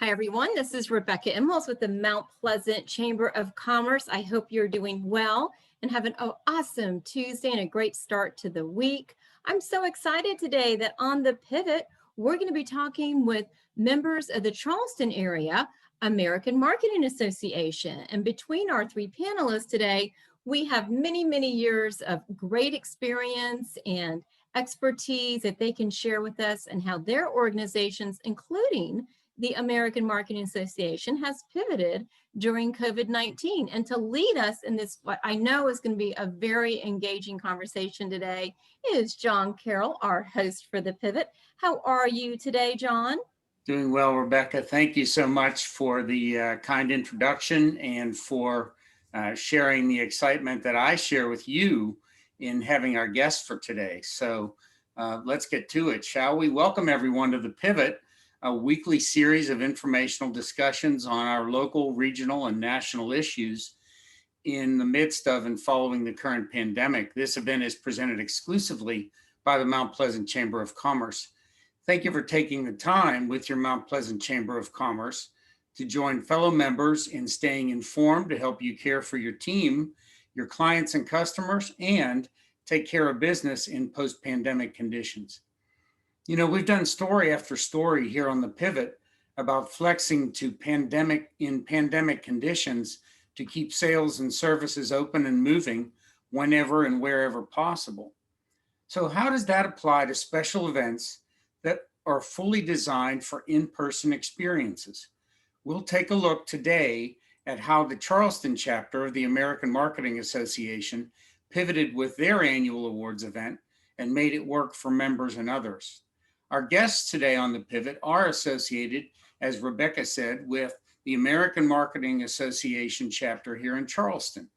Hi, everyone. This is Rebecca Immels with the Mount Pleasant Chamber of Commerce. I hope you're doing well and have an awesome Tuesday and a great start to the week. I'm so excited today that on the Pivot, we're going to be talking with members of the Charleston area American Marketing Association. And between our three panelists today, we have many years of great experience and expertise that they can share with us and how their organizations, including the American Marketing Association, has pivoted during COVID-19. And to lead us in this, what I know is going to be a very engaging conversation today, is John Carroll, our host for the Pivot. How are you today, John? Doing well, Rebecca. Thank you so much for the kind introduction and for sharing the excitement that I share with you in having our guest for today. So let's get to it, shall we? Welcome everyone to the Pivot, a weekly series of informational discussions on our local, regional, and national issues in the midst of and following the current pandemic. This event is presented exclusively by the Mount Pleasant Chamber of Commerce. Thank you for taking the time with your Mount Pleasant Chamber of Commerce to join fellow members in staying informed to help you care for your team, your clients and customers, and take care of business in post-pandemic conditions. You know, we've done story after story here on the Pivot about flexing to pandemic conditions to keep sales and services open and moving whenever and wherever possible. So how does that apply to special events that are fully designed for in-person experiences? We'll take a look today at how the Charleston chapter of the American Marketing Association pivoted with their annual awards event and made it work for members and others. Our guests today on the Pivot are associated, as Rebecca said, with the American Marketing Association chapter here in Charleston.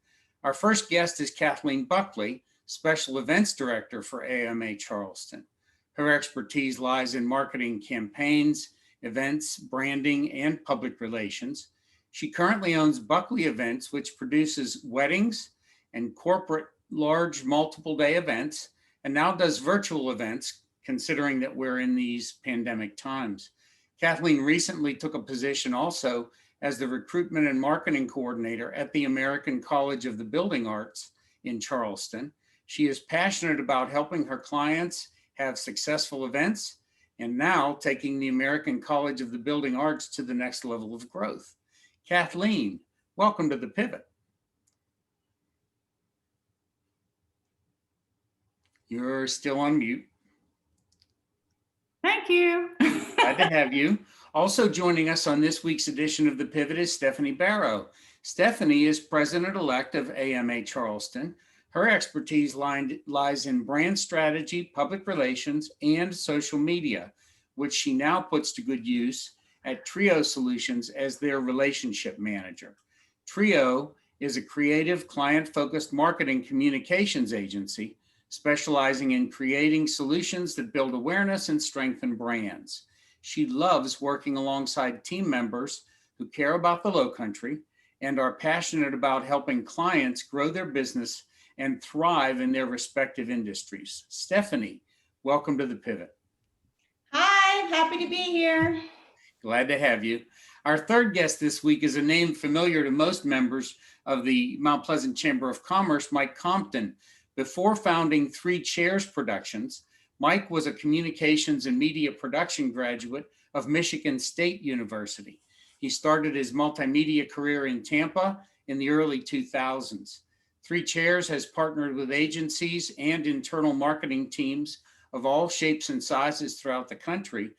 Our first guest is Kathleen Buckley, Special Events Director for AMA Charleston. Her expertise lies in marketing campaigns, events, branding, and public relations. She currently owns Buckley Events, which produces weddings and corporate large multiple day events, and now does virtual events, considering that we're in these pandemic times. Kathleen recently took a position also as the recruitment and marketing coordinator at the American College of the Building Arts in Charleston. She is passionate about helping her clients have successful events and now taking the American College of the Building Arts to the next level of growth. Kathleen, welcome to the Pivot. You're still on mute. Thank you. Glad to have you. Also joining us on this week's edition of The Pivot is Stephanie Barrow. Stephanie is president-elect of AMA Charleston. Her expertise lies in brand strategy, public relations, and social media, which she now puts to good use at Trio Solutions as their relationship manager. Trio is a creative, client-focused marketing communications agency specializing in creating solutions that build awareness and strengthen brands. She loves working alongside team members who care about the Lowcountry and are passionate about helping clients grow their business and thrive in their respective industries. Stephanie, welcome to the Pivot. Hi, happy to be here. Glad to have you. Our third guest this week is a name familiar to most members of the Mount Pleasant Chamber of Commerce, Mike Compton. Before founding Three Chairs Productions, Mike was a communications and media production graduate of Michigan State University. He started his multimedia career in Tampa in the early 2000s. Three Chairs has partnered with agencies and internal marketing teams of all shapes and sizes throughout the country,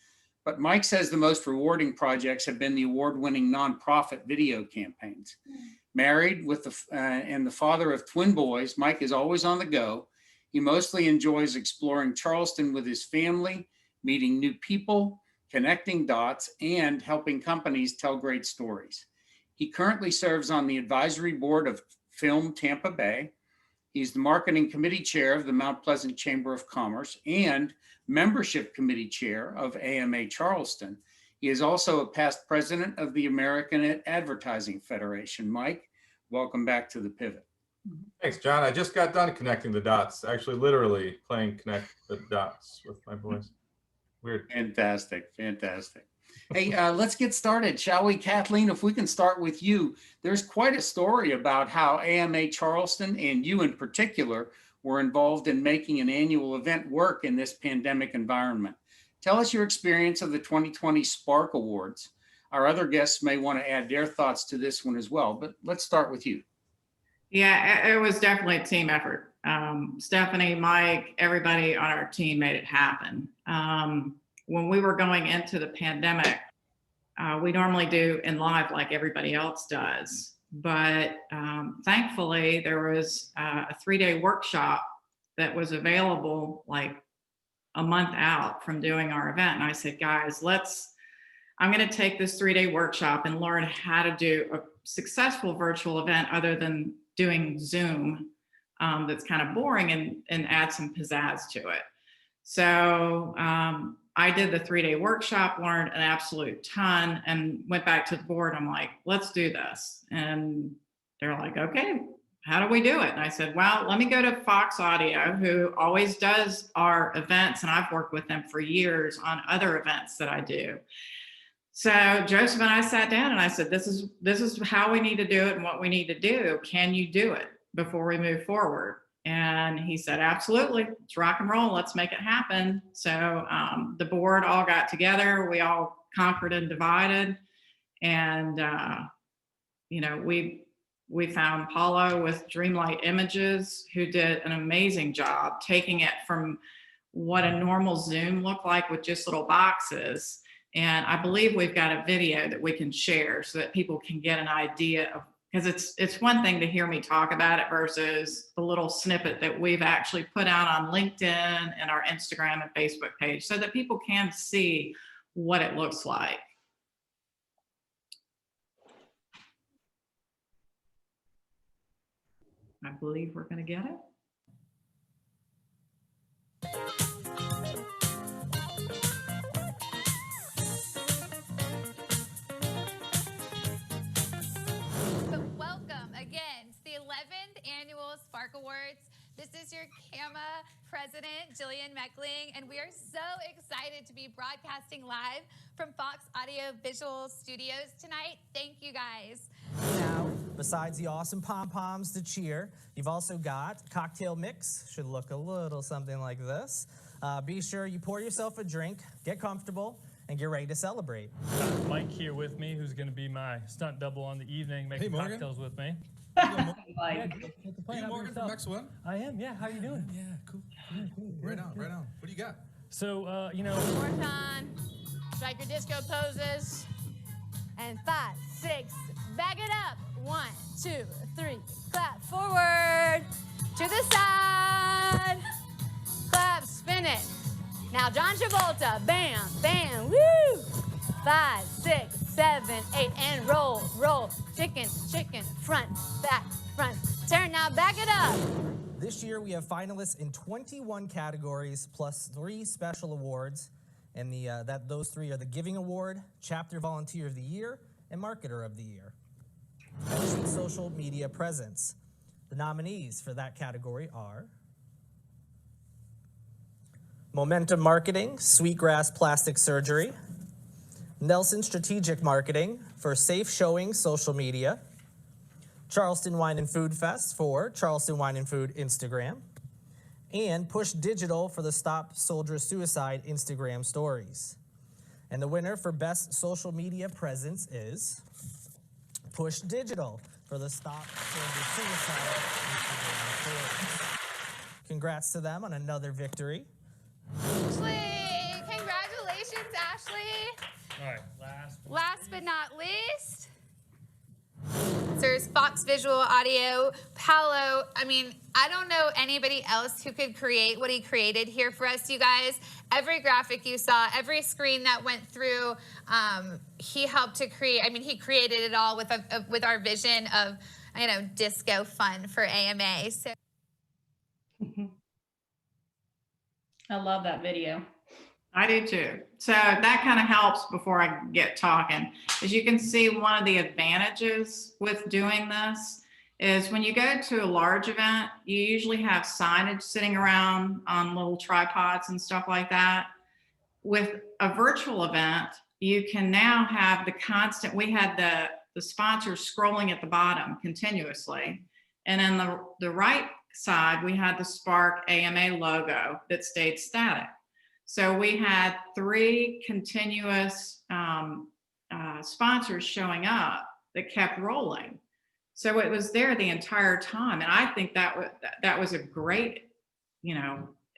but Mike says the most rewarding projects have been the award-winning nonprofit video campaigns. Married with and the father of twin boys, Mike is always on the go. He mostly enjoys exploring Charleston with his family, meeting new people, connecting dots, and helping companies tell great stories. He currently serves on the advisory board of Film Tampa Bay. He's the marketing committee chair of the Mount Pleasant Chamber of Commerce and membership committee chair of AMA Charleston. He is also a past president of the American Advertising Federation. Mike, welcome back to the Pivot. Thanks, John. I just got done connecting the dots, actually literally playing connect the dots with my voice. Weird. Fantastic. Hey, let's get started, shall we? Kathleen, if we can start with you. There's quite a story about how AMA Charleston, and you in particular, were involved in making an annual event work in this pandemic environment. Tell us your experience of the 2020 Spark Awards. Our other guests may want to add their thoughts to this one as well, but let's start with you. Yeah, it was definitely a team effort. Stephanie, Mike, everybody on our team made it happen. When we were going into the pandemic, we normally do in live like everybody else does. But thankfully, there was a 3-day workshop that was available like a month out from doing our event. And I said, guys, I'm going to take this 3-day workshop and learn how to do a successful virtual event other than doing Zoom that's kind of boring, and add some pizzazz to it. So I did the 3-day workshop, learned an absolute ton, and went back to the board. I'm like, let's do this. And they're like, okay, how do we do it? And I said, well, let me go to Fox Audio, who always does our events, and I've worked with them for years on other events that I do. So Joseph and I sat down and I said, this is how we need to do it and what we need to do. Can you do it before we move forward? And he said, absolutely, let's rock and roll. Let's make it happen. So the board all got together. We all conquered and divided. And, we found Paulo with Dreamlight Images, who did an amazing job taking it from what a normal Zoom looked like with just little boxes. And I believe we've got a video that we can share so that people can get an idea of, because it's one thing to hear me talk about it versus the little snippet that we've actually put out on LinkedIn and our Instagram and Facebook page so that people can see what it looks like. I believe we're going to get it. Annual Spark Awards. This is your CAMA president, Jillian Meckling, and we are so excited to be broadcasting live from Fox Audio Visual Studios tonight. Thank you, guys. Now, besides the awesome pom-poms to cheer, you've also got cocktail mix. Should look a little something like this. Be sure you pour yourself a drink, get comfortable, and get ready to celebrate. Got Mike here with me, who's going to be my stunt double on the evening, making cocktails with me. Like, Are you Morgan from X1? I am, yeah. How are you doing? Yeah, cool. Right on. What do you got? So, Work on, strike your disco poses, and 5, 6, back it up. 1, 2, 3, clap forward, to the side, clap, spin it. Now John Travolta, bam, bam, woo! 5, 6, 7, 8, and roll, roll. Chicken, chicken, front, back, front. Turn, now back it up. This year we have finalists in 21 categories plus 3 special awards, and those 3 are the Giving Award, Chapter Volunteer of the Year, and Marketer of the Year. Next, social media presence. The nominees for that category are Momentum Marketing, Sweetgrass Plastic Surgery, Nelson Strategic Marketing for Safe Showing Social Media, Charleston Wine and Food Fest for Charleston Wine and Food Instagram, and Push Digital for the Stop Soldier Suicide Instagram stories. And the winner for Best Social Media Presence is Push Digital for the Stop Soldier Suicide Instagram stories. Congrats to them on another victory. Ashley, congratulations, Ashley. all right, Last but not least, there's Fox Visual Audio. Paolo, I mean, I don't know anybody else who could create what he created here for us, you guys. Every graphic you saw, every screen that went through, he helped to create. I mean, he created it all with our vision of, disco fun for AMA. So. I love that video. I do too. So that kind of helps before I get talking. As you can see, one of the advantages with doing this is when you go to a large event, you usually have signage sitting around on little tripods and stuff like that. With a virtual event, you can now have the constant, we had the sponsors scrolling at the bottom continuously. And on the right side, we had the Spark AMA logo that stayed static. So we had 3 continuous sponsors showing up that kept rolling. So it was there the entire time. And I think that was a great,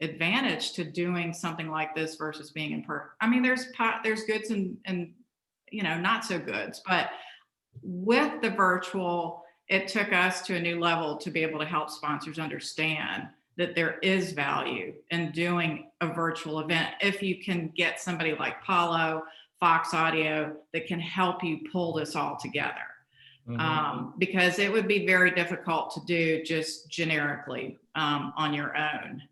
advantage to doing something like this versus being in person. I mean, there's goods and not so goods, but with the virtual, it took us to a new level to be able to help sponsors understand that there is value in doing a virtual event if you can get somebody like Paulo, Fox Audio, that can help you pull this all together. Because it would be very difficult to do just generically on your own.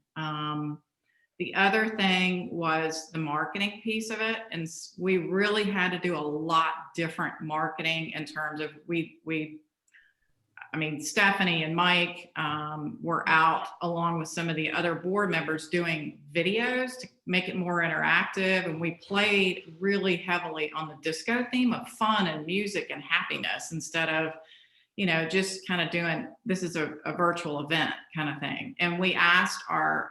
The other thing was the marketing piece of it. And we really had to do a lot different marketing in terms of Stephanie and Mike were out along with some of the other board members doing videos to make it more interactive. And we played really heavily on the disco theme of fun and music and happiness instead of, just kind of doing, this is a virtual event kind of thing. And we asked our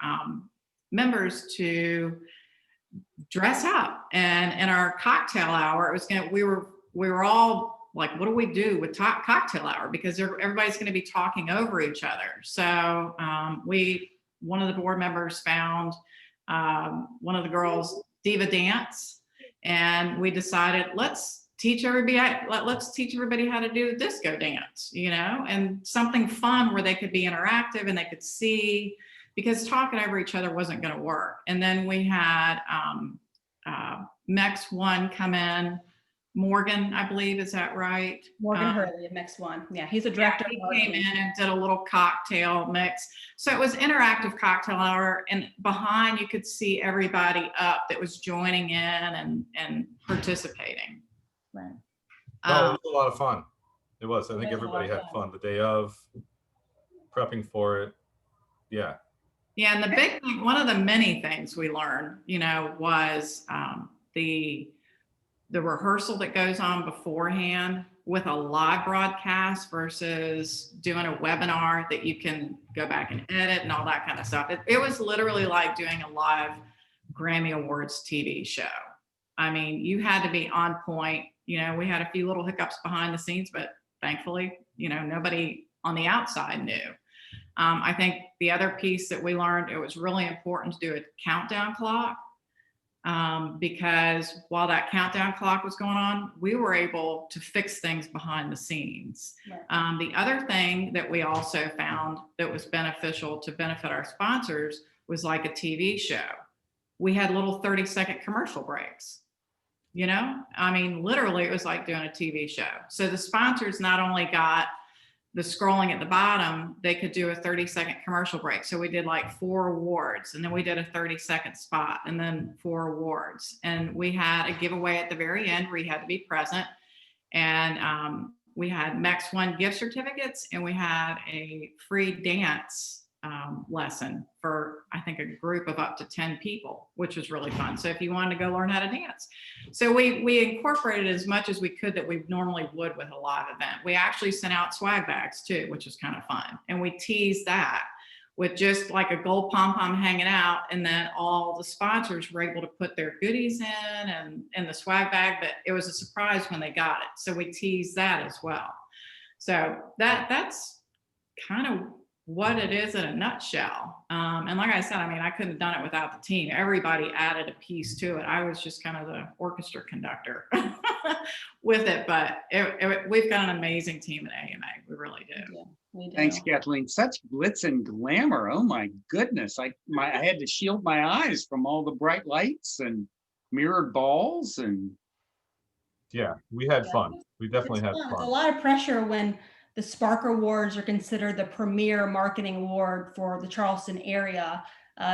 members to dress up, and in our cocktail hour, we were all like, what do we do with cocktail hour? Because everybody's going to be talking over each other. So one of the board members found one of the girls diva dance, and we decided let's teach everybody how to do the disco dance, and something fun where they could be interactive and they could see, because talking over each other wasn't going to work. And then we had Mex One come in. Morgan, I believe, is that right? Morgan Hurley of Mex One. Yeah, he's a director. He came in and did a little cocktail mix. So it was interactive cocktail hour, and behind you could see everybody up that was joining in and participating. Right. No, it was a lot of fun. It was. I think everybody had fun the day of, prepping for it. Yeah. Yeah, and the big thing, one of the many things we learned, was the rehearsal that goes on beforehand with a live broadcast versus doing a webinar that you can go back and edit and all that kind of stuff. It was literally like doing a live Grammy Awards TV show. I mean, you had to be on point. We had a few little hiccups behind the scenes, but thankfully, nobody on the outside knew. I think the other piece that we learned, it was really important to do a countdown clock. Because while that countdown clock was going on, we were able to fix things behind the scenes. Right. The other thing that we also found that was beneficial to benefit our sponsors was like a TV show. We had little 30-second commercial breaks. Literally it was like doing a TV show. So the sponsors not only got the scrolling at the bottom, they could do a 30-second commercial break. So we did like 4 awards, and then we did a 30-second spot, and then 4 awards. And we had a giveaway at the very end where you had to be present. And we had Mex One gift certificates, and we had a free dance lesson for, I think, a group of up to 10 people, which was really fun. So if you wanted to go learn how to dance. So we incorporated as much as we could that we normally would with a live event. We actually sent out swag bags too, which was kind of fun. And we teased that with just like a gold pom-pom hanging out. And then all the sponsors were able to put their goodies in the swag bag, but it was a surprise when they got it. So we teased that as well. So that's kind of what it is in a nutshell. And like I said, I couldn't have done it without the team. Everybody added a piece to it. I was just kind of the orchestra conductor with it, but we've got an amazing team at AMA. We really do. Yeah, we do. Thanks, Kathleen. Such glitz and glamour. Oh my goodness. I had to shield my eyes from all the bright lights and mirrored balls. And yeah, we had fun. We definitely had fun. It's a lot of pressure when the Spark Awards are considered the premier marketing award for the Charleston area,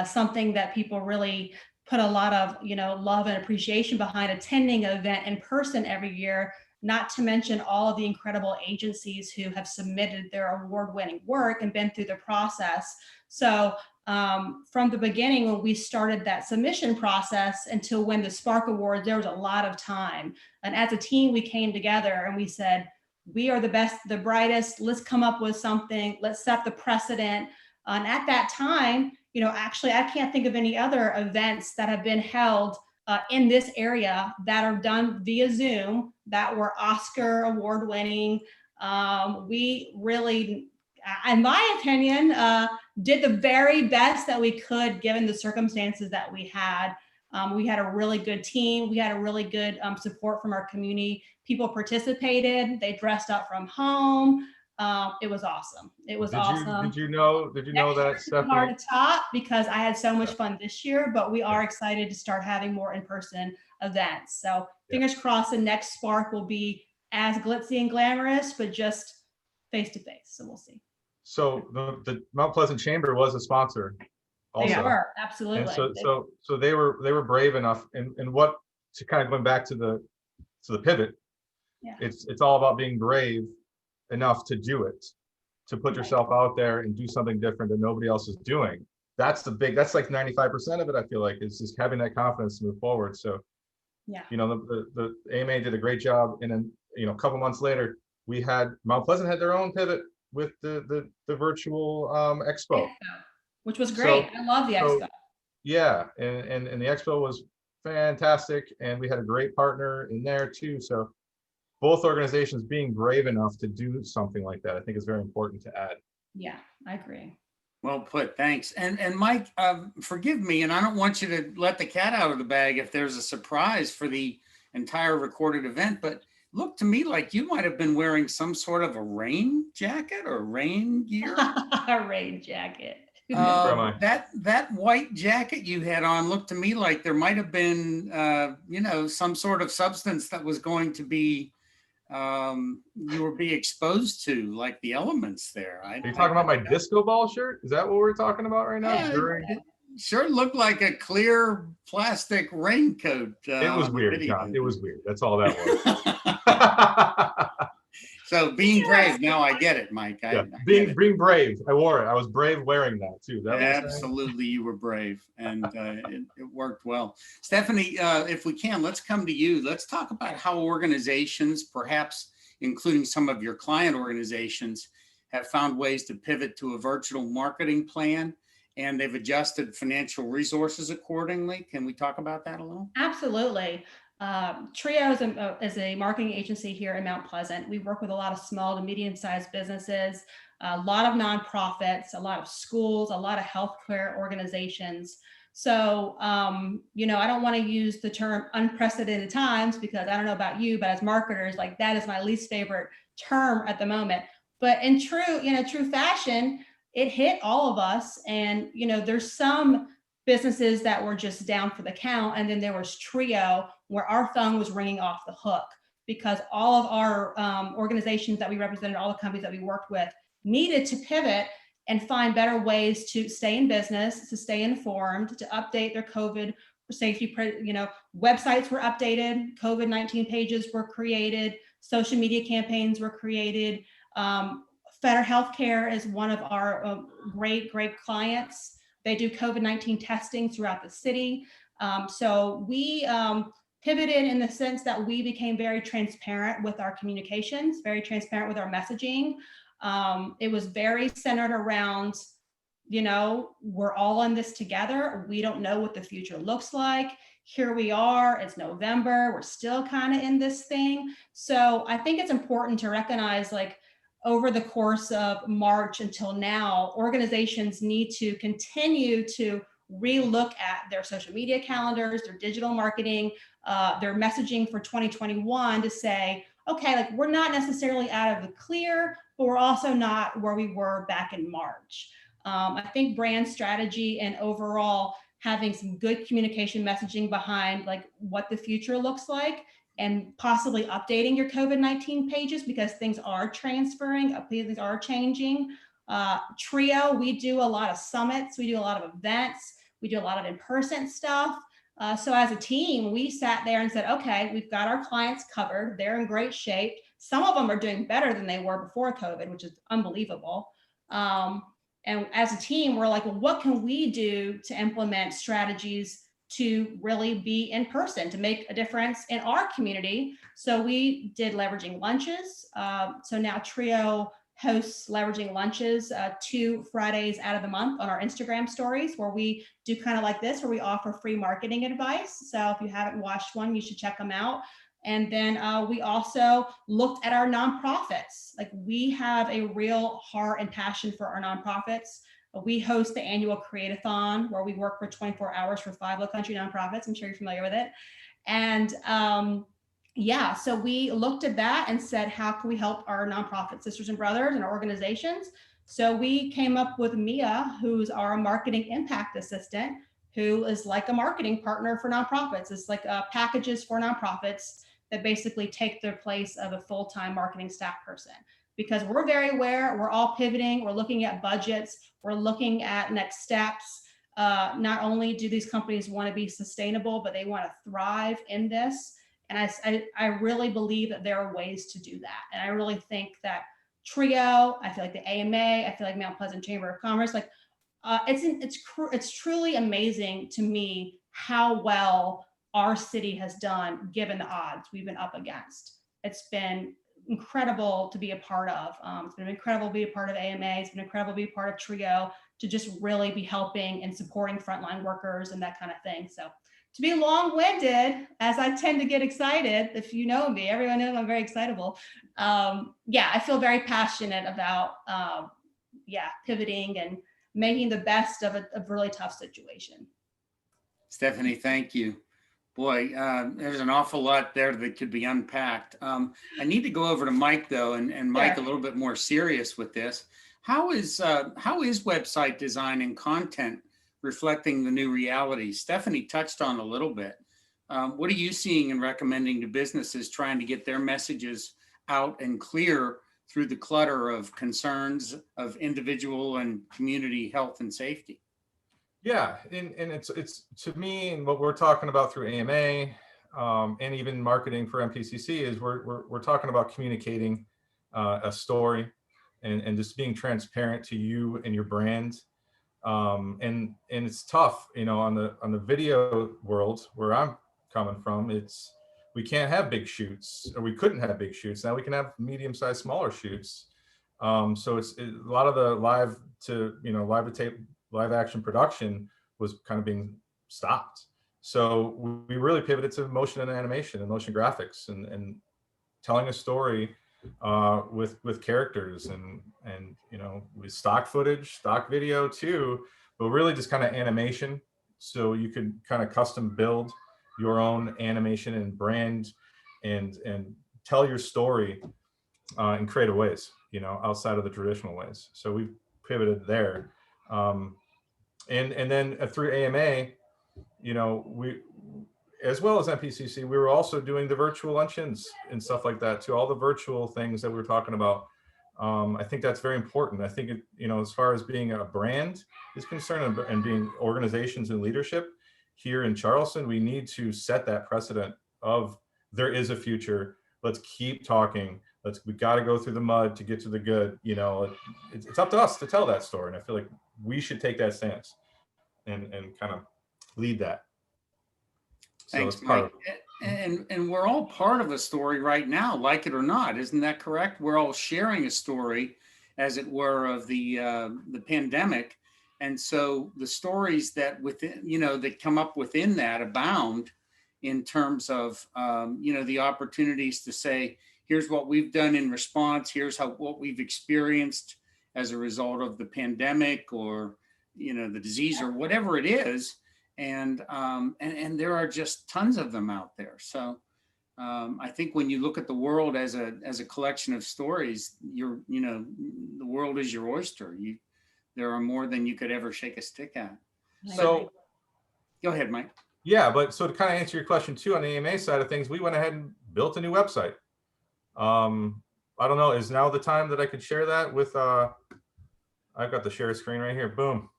something that people really put a lot of, love and appreciation behind, attending an event in person every year, not to mention all of the incredible agencies who have submitted their award-winning work and been through the process. So from the beginning, when we started that submission process until when the Spark Awards, there was a lot of time. And as a team, we came together and we said, we are the best, the brightest, let's come up with something, let's set the precedent. And at that time, actually, I can't think of any other events that have been held in this area that are done via Zoom that were Oscar award winning. We really, in my opinion, did the very best that we could given the circumstances that we had. We had a really good team. We had a really good support from our community. People participated. They dressed up from home. It was awesome. It was awesome. Did you know that, Stephanie? Hard to top because I had so much fun this year, but we are excited to start having more in-person events. So fingers crossed the next Spark will be as glitzy and glamorous, but just face-to-face. So we'll see. So the Mount Pleasant Chamber was a sponsor also. They were, absolutely. And so they were brave enough, and what, to kind of going back to the pivot, it's all about being brave enough to do it, to put yourself out there and do something different that nobody else is doing. That's like 95% of it, I feel like, is just having that confidence to move forward. So the AMA did a great job, and then a couple months later we had Mount Pleasant had their own pivot with the virtual expo, which was great. I love the expo. Yeah, and the expo was fantastic, and we had a great partner in there too. So both organizations being brave enough to do something like that, I think, is very important to add. Yeah, I agree. Well put, thanks. And Mike, forgive me, and I don't want you to let the cat out of the bag if there's a surprise for the entire recorded event, but looked to me like you might have been wearing some sort of a rain jacket or rain gear. A rain jacket. That white jacket you had on looked to me like there might have been, some sort of substance that was going to be, you were being exposed to, like the elements there. Are you talking about my disco ball shirt? Is that what we're talking about right now? It sure looked like a clear plastic raincoat. It was weird, John. It was weird. That's all that was. So being brave, now I get it, Mike. Being brave. I wore it. I was brave wearing that too. Absolutely, you were brave, and it worked well. Stephanie, if we can, let's come to you. Let's talk about how organizations, perhaps including some of your client organizations, have found ways to pivot to a virtual marketing plan, and they've adjusted financial resources accordingly. Can we talk about that a little? Absolutely. Trio is a marketing agency here in Mount Pleasant. We work with a lot of small to medium-sized businesses, a lot of nonprofits, a lot of schools, a lot of healthcare organizations. So, I don't want to use the term unprecedented times because I don't know about you, but as marketers, like that is my least favorite term at the moment. But in true fashion, it hit all of us. And, there's some businesses that were just down for the count. And then there was Trio, where our phone was ringing off the hook because all of our organizations that we represented, all the companies that we worked with, needed to pivot and find better ways to stay in business, to stay informed, to update their COVID safety. Websites were updated, COVID-19 pages were created, social media campaigns were created. Fetter Healthcare is one of our great clients. They do COVID-19 testing throughout the city. So we pivoted in the sense that we became very transparent with our communications, very transparent with our messaging. It was very centered around, we're all in this together. We don't know what the future looks like. Here we are, it's November, we're still kind of in this thing. So I think it's important to recognize, over the course of March until now, organizations need to continue to relook at their social media calendars, their digital marketing, their messaging for 2021 to say, okay, we're not necessarily out of the clear, but we're also not where we were back in March. I think brand strategy and overall having some good communication messaging behind what the future looks like, and possibly updating your COVID-19 pages because things are transferring, things are changing. Trio, we do a lot of summits, we do a lot of events, we do a lot of in-person stuff. So as a team, we sat there and said, okay, we've got our clients covered. They're in great shape. Some of them are doing better than they were before COVID, which is unbelievable. And as a team, we're like, well, what can we do to implement strategies to really be in person, to make a difference in our community? So we did leveraging lunches. So now Trio hosts leveraging lunches 2 Fridays out of the month on our Instagram stories, where we do kind of like this, where we offer free marketing advice. So if you haven't watched one, you should check them out. And then we also looked at our nonprofits. Like, we have a real heart and passion for our nonprofits. We host the annual Create-a-thon, where we work for 24 hours for 5 low country nonprofits. I'm sure you're familiar with it. And yeah, so we looked at that and said, how can we help our nonprofit sisters and brothers and our organizations? So we came up with Mia, who's our marketing impact assistant, who is like a marketing partner for nonprofits. It's like packages for nonprofits that basically take their place of a full-time marketing staff person. Because we're very aware, we're all pivoting, we're looking at budgets, we're looking at next steps. Not only do these companies want to be sustainable, but they want to thrive in this. And I really believe that there are ways to do that. And I really think that Trio, I feel like the AMA, I feel like Mount Pleasant Chamber of Commerce, like it's truly amazing to me how well our city has done given the odds we've been up against. It's been incredible to be a part of. It's been incredible to be a part of AMA. It's been incredible to be a part of Trio, to just really be helping and supporting frontline workers and that kind of thing. So to be long-winded, as I tend to get excited, if you know me, everyone knows I'm very excitable. Yeah, I feel very passionate about pivoting and making the best of a really tough situation. Stephanie, thank you. Boy, there's an awful lot there that could be unpacked. I need to go over to Mike, though, and Mike, Sure. a little bit more serious with this. How is website design and content reflecting the new reality? Stephanie touched on a little bit. What are you seeing and recommending to businesses trying to get their messages out and clear through the clutter of concerns of individual and community health and safety? Yeah, and it's to me, and what we're talking about through AMA and even marketing for MPCC is we're talking about communicating a story and just being transparent to you and your brand. And it's tough, you know, on the video world where I'm coming from. We can't have big shoots, or we couldn't have big shoots. Now we can have medium-sized, smaller shoots. So it's a lot of the live action production was kind of being stopped. So we really pivoted to motion and animation and motion graphics and telling a story with characters and you know, with stock footage, stock video too, but really just kind of animation. So you could kind of custom build your own animation and brand and tell your story in creative ways, you know, outside of the traditional ways. So we pivoted there. And then through AMA, you know, we, as well as MPCC, we were also doing the virtual luncheons and stuff like that too, all the virtual things that we were talking about. I think that's very important. I think, you know, as far as being a brand is concerned and being organizations and leadership here in Charleston, we need to set that precedent of there is a future. Let's keep talking. We got to go through the mud to get to the good. You know, it's up to us to tell that story. And I feel like we should take that stance and kind of lead that. So Thanks, Mike. And we're all part of a story right now, like it or not. Isn't that correct? We're all sharing a story, as it were, of the pandemic. And so the stories that within, you know, that come up within that abound in terms of, you know, the opportunities to say, here's what we've done in response. Here's what we've experienced as a result of the pandemic, or, you know, the disease, or whatever it is. And there are just tons of them out there. So I think when you look at the world as a collection of stories, you know, the world is your oyster. There are more than you could ever shake a stick at. So go ahead, Mike. Yeah, but so to kind of answer your question too, on the AMA side of things, we went ahead and built a new website. I don't know, is now the time that I could share that with, I've got the share screen right here, boom.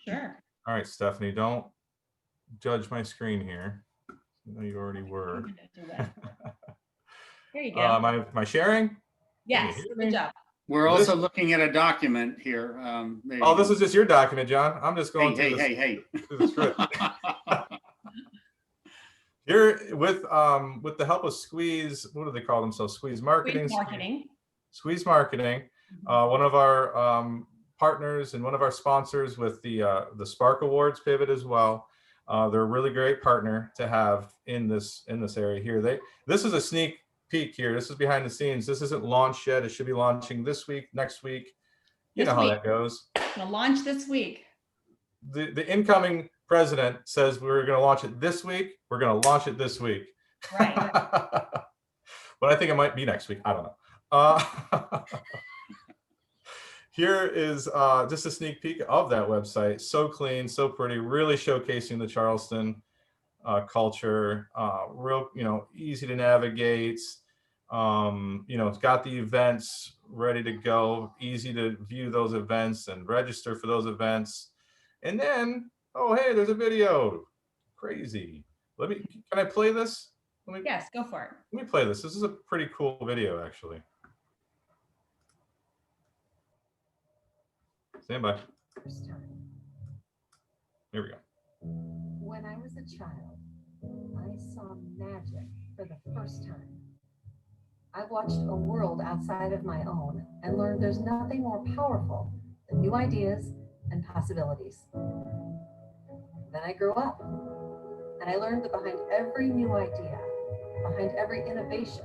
Sure. All right, Stephanie, don't judge my screen here. I know you already were. There you go. Am I sharing? Yes, good job. We're also looking at a document here. There Oh, you this go. is just your document, John. I'm just going Hey, through hey, this, hey, through the script. Here with the help of Squeeze, what do they call themselves? Squeeze Marketing. Squeeze Marketing. Squeeze Marketing, one of our partners and one of our sponsors with the Spark Awards pivot as well. They're a really great partner to have in this area here. This is a sneak peek here. This is behind the scenes. This isn't launched yet. It should be launching this week, next week. You know how that goes. Gonna launch this week. The incoming president says we're going to launch it this week. We're going to launch it this week. Right. But I think it might be next week. I don't know. Here is just a sneak peek of that website. So clean, so pretty, really showcasing the Charleston culture. Real, easy to navigate. It's got the events ready to go, easy to view those events and register for those events. And then, oh, hey, there's a video. Crazy. Can I play this? Yes, go for it. Let me play this. This is a pretty cool video, actually. Stand by. Here we go. When I was a child, I saw magic for the first time. I watched a world outside of my own and learned there's nothing more powerful than new ideas and possibilities. Then I grew up, and I learned that behind every new idea, behind every innovation,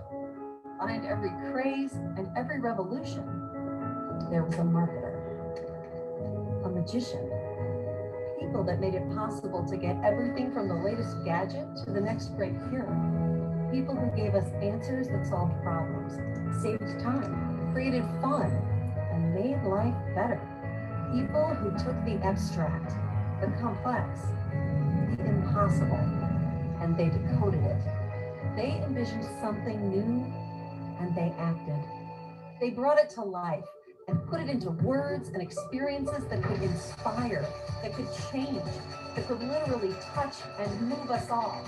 behind every craze and every revolution, there was a marketer, a magician, people that made it possible to get everything from the latest gadget to the next great cure. People who gave us answers that solved problems, saved time, created fun, and made life better. People who took the abstract, the complex, the impossible, and they decoded it. They envisioned something new, and they acted. They brought it to life and put it into words and experiences that could inspire, that could change, that could literally touch and move us all.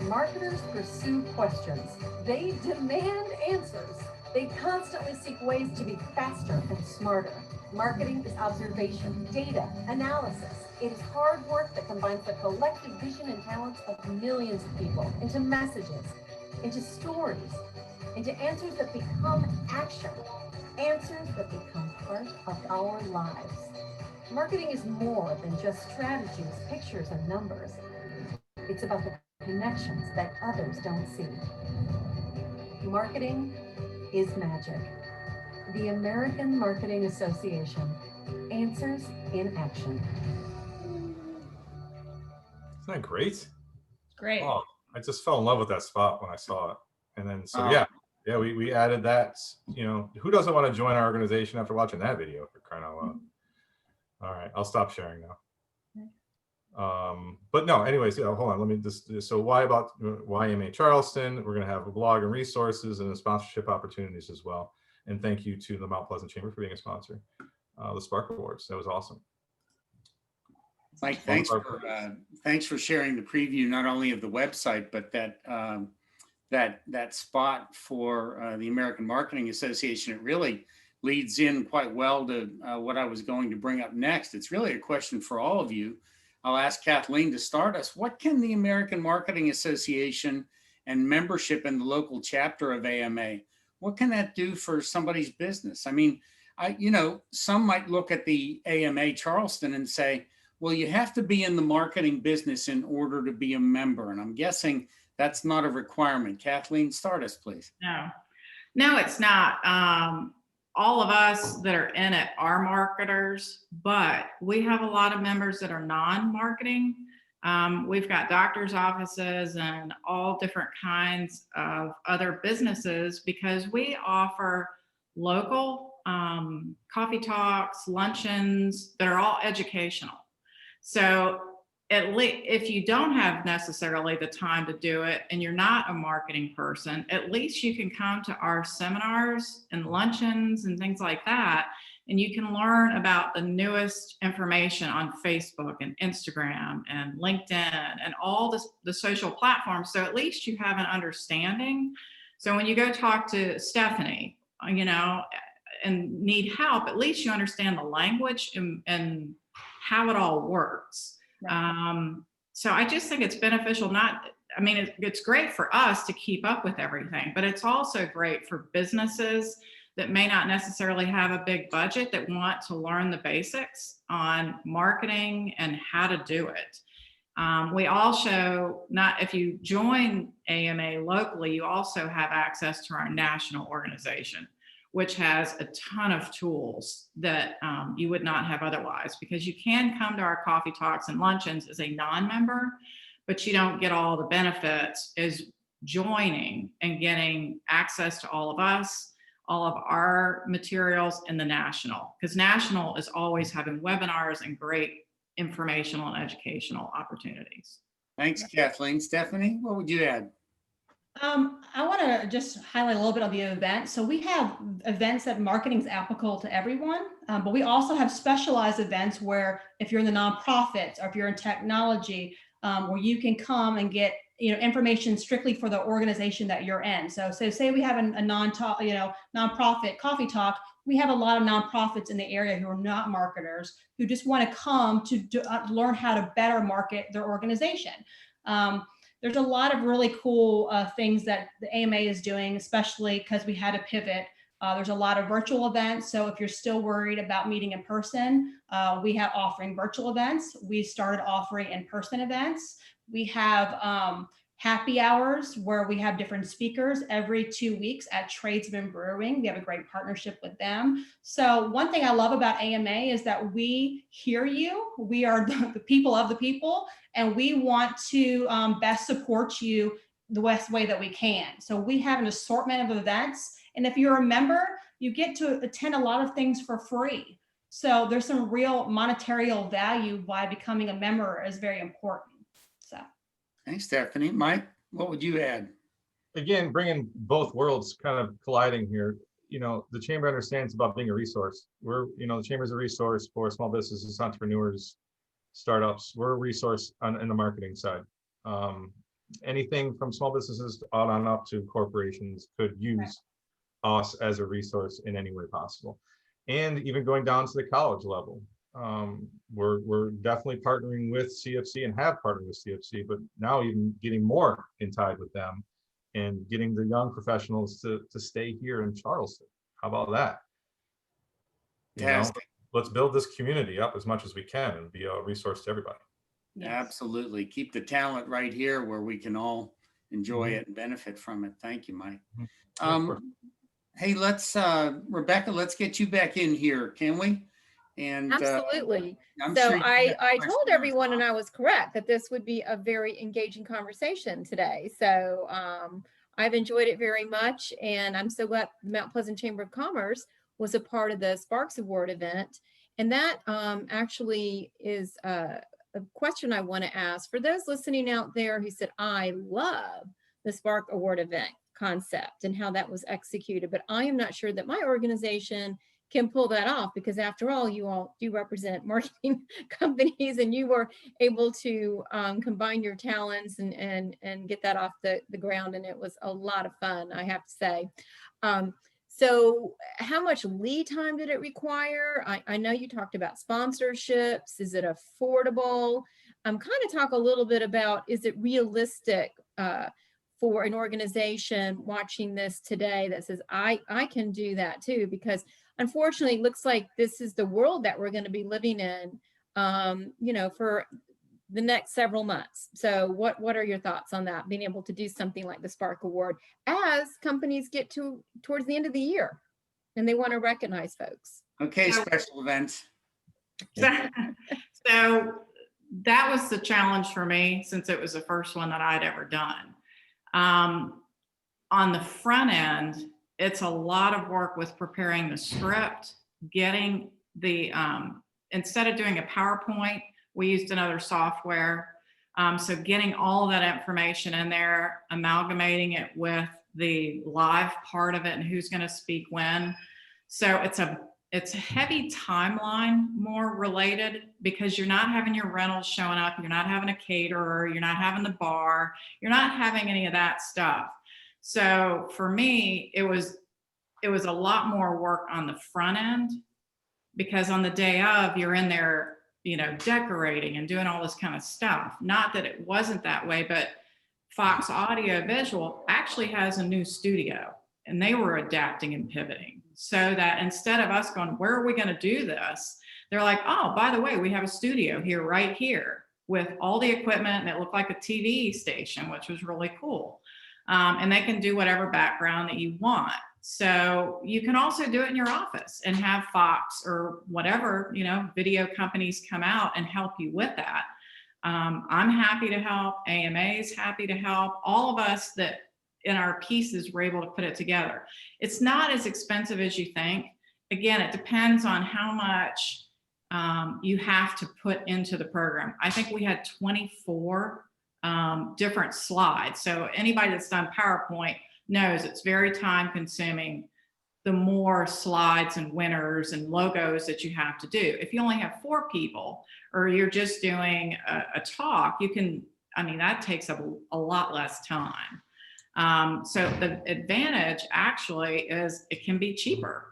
Marketers pursue questions. They demand answers. They constantly seek ways to be faster and smarter. Marketing is observation, data, analysis. It is hard work that combines the collective vision and talents of millions of people into messages, into stories, into answers that become action, answers that become part of our lives. Marketing is more than just strategies, pictures, and numbers. It's about the connections that others don't see. Marketing is magic. The American Marketing Association, answers in action. Isn't that great? Great. Oh, I just fell in love with that spot when I saw it. And then, so Wow. yeah, we added that. Who doesn't want to join our organization after watching that video, for crying out loud? All right, I'll stop sharing now. But no, anyways, hold on. Let me just, so why YMA Charleston? We're going to have a blog and resources and sponsorship opportunities as well. And thank you to the Mount Pleasant Chamber for being a sponsor. The Spark Awards, that was awesome. Mike, thanks for sharing the preview, not only of the website, but that spot for the American Marketing Association. It really leads in quite well to what I was going to bring up next. It's really a question for all of you. I'll ask Kathleen to start us. What can the American Marketing Association and membership in the local chapter of AMA, what can that do for somebody's business? I mean, some might look at the AMA Charleston and say, well, you have to be in the marketing business in order to be a member. And I'm guessing that's not a requirement. Kathleen, start us, please. No, it's not. All of us that are in it are marketers, but we have a lot of members that are non-marketing. We've got doctors' offices and all different kinds of other businesses because we offer local coffee talks, luncheons that are all educational. So at least if you don't have necessarily the time to do it and you're not a marketing person, at least you can come to our seminars and luncheons and things like that. And you can learn about the newest information on Facebook and Instagram and LinkedIn and all the social platforms. So at least you have an understanding. So when you go talk to Stephanie, and need help, at least you understand the language and how it all works. Right. So I just think it's beneficial. It's great for us to keep up with everything, but it's also great for businesses that may not necessarily have a big budget that want to learn the basics on marketing and how to do it. We also, if you join AMA locally, you also have access to our national organization, which has a ton of tools that you would not have otherwise, because you can come to our coffee talks and luncheons as a non-member, but you don't get all the benefits as joining and getting access to all of us, all of our materials, and the national, because national is always having webinars and great informational and educational opportunities. Thanks, Kathleen. Stephanie, what would you add? I want to just highlight a little bit of the event. So we have events that marketing is applicable to everyone, but we also have specialized events where if you're in the nonprofits or if you're in technology, where you can come and get information strictly for the organization that you're in. So say we have a nonprofit coffee talk. We have a lot of nonprofits in the area who are not marketers who just want to come to learn how to better market their organization. There's a lot of really cool things that the AMA is doing, especially because we had to pivot. There's a lot of virtual events. So if you're still worried about meeting in person, we have offering virtual events. We started offering in-person events. We have happy hours where we have different speakers every 2 weeks at Tradesman Brewing. We have a great partnership with them. So one thing I love about AMA is that we hear you. We are the people of the people, and we want to best support you the best way that we can. So we have an assortment of events. And if you're a member, you get to attend a lot of things for free. So there's some real monetary value by becoming a member is very important. So. Thanks, Stephanie. Mike, what would you add? Again, bringing both worlds kind of colliding here. The Chamber understands about being a resource. The Chamber is a resource for small businesses, entrepreneurs, startups. We're a resource in the marketing side. Anything from small businesses on up to corporations could use us as a resource in any way possible. And even going down to the college level. We're definitely partnering with CFC and have partnered with CFC, but now even getting more in tied with them and getting the young professionals to stay here in Charleston. How about that? Let's build this community up as much as we can and be a resource to everybody. Yes. Absolutely. Keep the talent right here where we can all enjoy it and benefit from it. Thank you, Mike. Hey, Rebecca, let's get you back in here, can we? And absolutely. So sure I told everyone, and I was correct, that this would be a very engaging conversation today. So I've enjoyed it very much, and I'm so glad the Mount Pleasant Chamber of Commerce was a part of the Sparks Award event. And that actually is a question I want to ask for those listening out there who said, I love the Spark Award event concept and how that was executed, but I am not sure that my organization can pull that off, because after all, you all do represent marketing companies, and you were able to combine your talents and get that off the ground. And it was a lot of fun, I have to say. So how much lead time did it require? I know you talked about sponsorships. Is it affordable? Kind of talk a little bit about, is it realistic for an organization watching this today that says, I can do that too? Because unfortunately, it looks like this is the world that we're going to be living in, for the next several months. So what are your thoughts on that, being able to do something like the Spark Award as companies get towards the end of the year and they want to recognize folks? Okay, special events. So that was the challenge for me, since it was the first one that I'd ever done. On the front end, it's a lot of work with preparing the script, getting the, instead of doing a PowerPoint, we used another software. So getting all of that information in there, amalgamating it with the live part of it and who's going to speak when. So it's a heavy timeline, more related, because you're not having your rentals showing up. You're not having a caterer. You're not having the bar. You're not having any of that stuff. So for me, it was it was a lot more work on the front end, because on the day of, you're in there, decorating and doing all this kind of stuff. Not that it wasn't that way, but Fox Audio Visual actually has a new studio, and they were adapting and pivoting so that instead of us going, where are we going to do this? They're like, oh, by the way, we have a studio here, right here, with all the equipment, and it looked like a TV station, which was really cool. And they can do whatever background that you want. So you can also do it in your office and have Fox or whatever, video companies come out and help you with that. I'm happy to help. AMA is happy to help. All of us that in our pieces were able to put it together. It's not as expensive as you think. Again, it depends on how much you have to put into the program. I think we had 24 different slides. So anybody that's done PowerPoint knows it's very time consuming. The more slides and winners and logos that you have to do. If you only have 4 people, or you're just doing a talk, that takes up a lot less time. So the advantage actually is it can be cheaper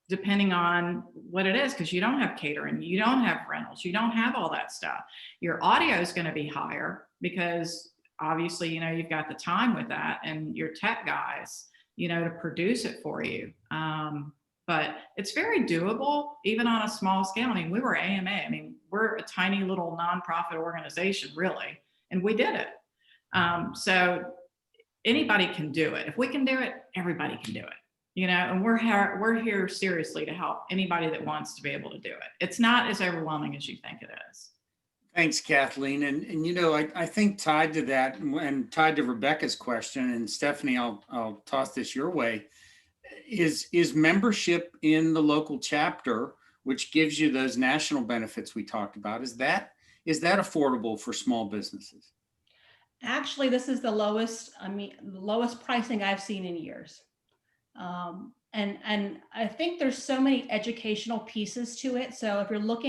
depending on what it is, because you don't have catering, you don't have rentals, you don't have all that stuff. Your audio is going to be higher because obviously, you've got the time with that, and your tech guys, to produce it for you. But it's very doable, even on a small scale. We were AMA. We're a tiny little nonprofit organization, really, and we did it. So anybody can do it. If we can do it, everybody can do it. And we're here seriously to help anybody that wants to be able to do it. It's not as overwhelming as you think it is. Thanks, Kathleen. And I think tied to that and tied to Rebecca's question, and Stephanie, I'll toss this your way, is membership in the local chapter, which gives you those national benefits we talked about. Is that affordable for small businesses? Actually, this is the lowest pricing I've seen in years. And I think there's so many educational pieces to it. So if you want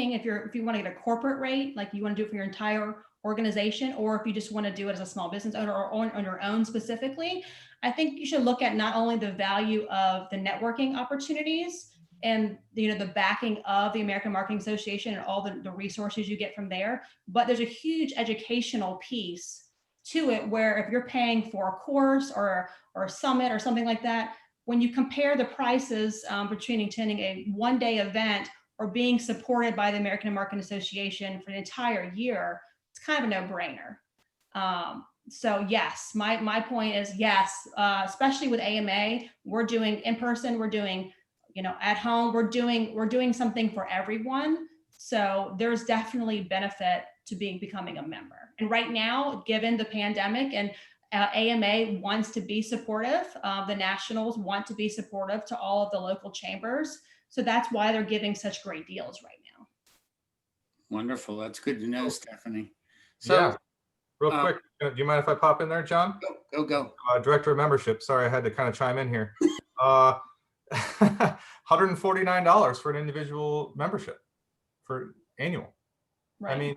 to get a corporate rate, like you want to do it for your entire organization, or if you just want to do it as a small business owner or on your own specifically, I think you should look at not only the value of the networking opportunities and the backing of the American Marketing Association and all the resources you get from there, but there's a huge educational piece to it where if you're paying for a course or a summit or something like that, when you compare the prices between attending a one-day event or being supported by the American Marketing Association for the entire year, it's kind of a no-brainer. So yes, my point is yes, especially with AMA, we're doing in person, we're doing at home, we're doing something for everyone. So there's definitely benefit to becoming a member. And right now, given the pandemic and AMA wants to be supportive. The Nationals want to be supportive to all of the local chambers. So that's why they're giving such great deals right now. Wonderful. That's good to know, Stephanie. So, yeah, real quick, do you mind if I pop in there, John? Go. Director of Membership. Sorry, I had to kind of chime in here. $149 for an individual membership for annual. Right.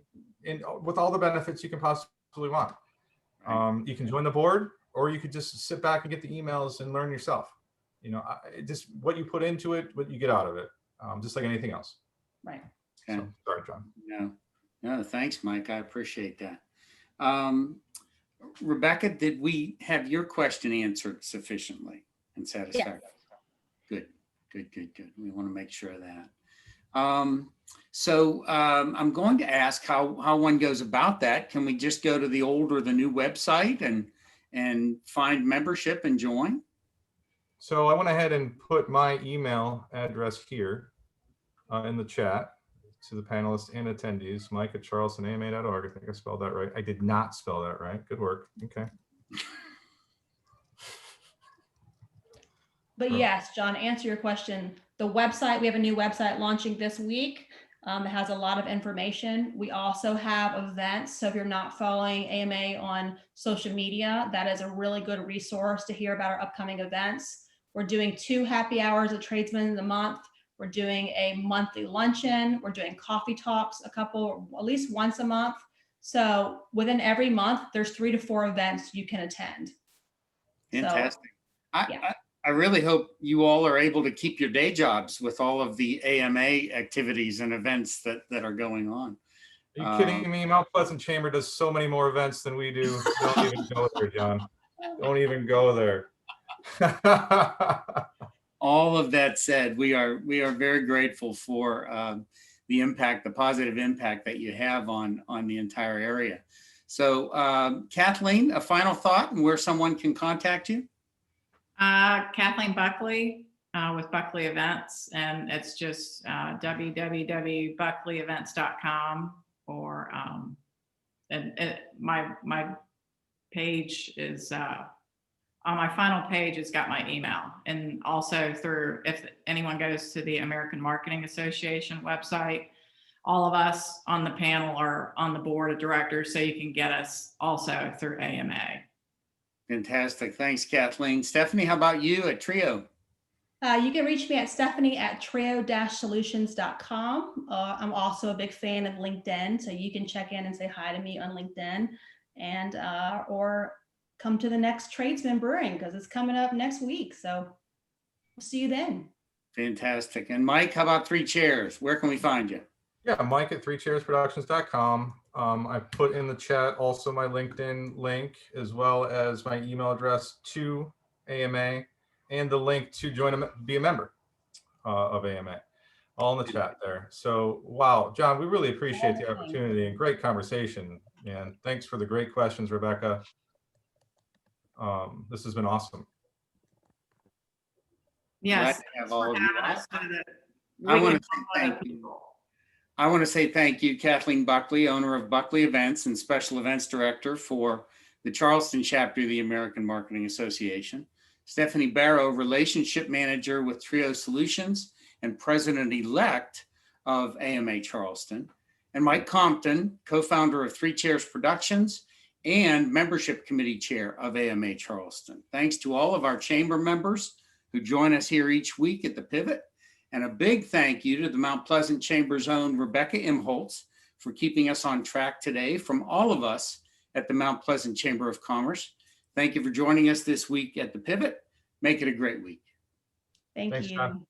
With all the benefits you can possibly want. You can join the board, or you could just sit back and get the emails and learn yourself. Just what you put into it, what you get out of it, just like anything else. Right. Okay. So, sorry, John. No, thanks, Mike. I appreciate that. Rebecca, did we have your question answered sufficiently and satisfactorily? Yes. Good. We want to make sure of that. So I'm going to ask how one goes about that. Can we just go to the old or the new website and find membership and join? So I went ahead and put my email address here in the chat to the panelists and attendees, mike@charlestonama.org. I think I spelled that right. I did not spell that right. Good work. Okay. But yes, John, answer your question. The website, we have a new website launching this week. It has a lot of information. We also have events. So if you're not following AMA on social media, that is a really good resource to hear about our upcoming events. We're doing 2 happy hours of tradesmen a month. We're doing a monthly luncheon. We're doing coffee talks, at least once a month. So within every month, there's 3 to 4 events you can attend. Fantastic. So, yeah. I really hope you all are able to keep your day jobs with all of the AMA activities and events that are going on. Are you kidding me? Mount Pleasant Chamber does so many more events than we do. Don't even go there, John. Don't even go there. All of that said, we are very grateful for the impact, the positive impact that you have on the entire area. So Kathleen, a final thought and where someone can contact you? Kathleen Buckley with Buckley Events, and it's just www.buckleyevents.com, or my page is on my final page. It's got my email, and also through, if anyone goes to the American Marketing Association website, all of us on the panel are on the board of directors, so you can get us also through AMA. Fantastic. Thanks, Kathleen. Stephanie, how about you at Trio? You can reach me at stephanie@trio-solutions.com. I'm also a big fan of LinkedIn, so you can check in and say hi to me on LinkedIn, and or come to the next Tradesman Brewing, because it's coming up next week. So we'll see you then. Fantastic. And Mike, how about Three Chairs? Where can we find you? Yeah, Mike at threechairsproductions.com. I put in the chat also my LinkedIn link, as well as my email address to AMA, and the link to be a member of AMA, all in the chat there. So, wow, John, we really appreciate the opportunity and great conversation. And thanks for the great questions, Rebecca. This has been awesome. Yes. Glad to have all of you. I want to say thank you, Kathleen Buckley, owner of Buckley Events and Special Events Director for the Charleston Chapter of the American Marketing Association. Stephanie Barrow, Relationship Manager with Trio Solutions and President-elect of AMA Charleston. And Mike Compton, co-founder of Three Chairs Productions and Membership Committee Chair of AMA Charleston. Thanks to all of our chamber members who join us here each week at the Pivot. And a big thank you to the Mount Pleasant Chamber's own Rebecca Imholtz for keeping us on track today. From all of us at the Mount Pleasant Chamber of Commerce, thank you for joining us this week at the Pivot. Make it a great week. Thanks, John.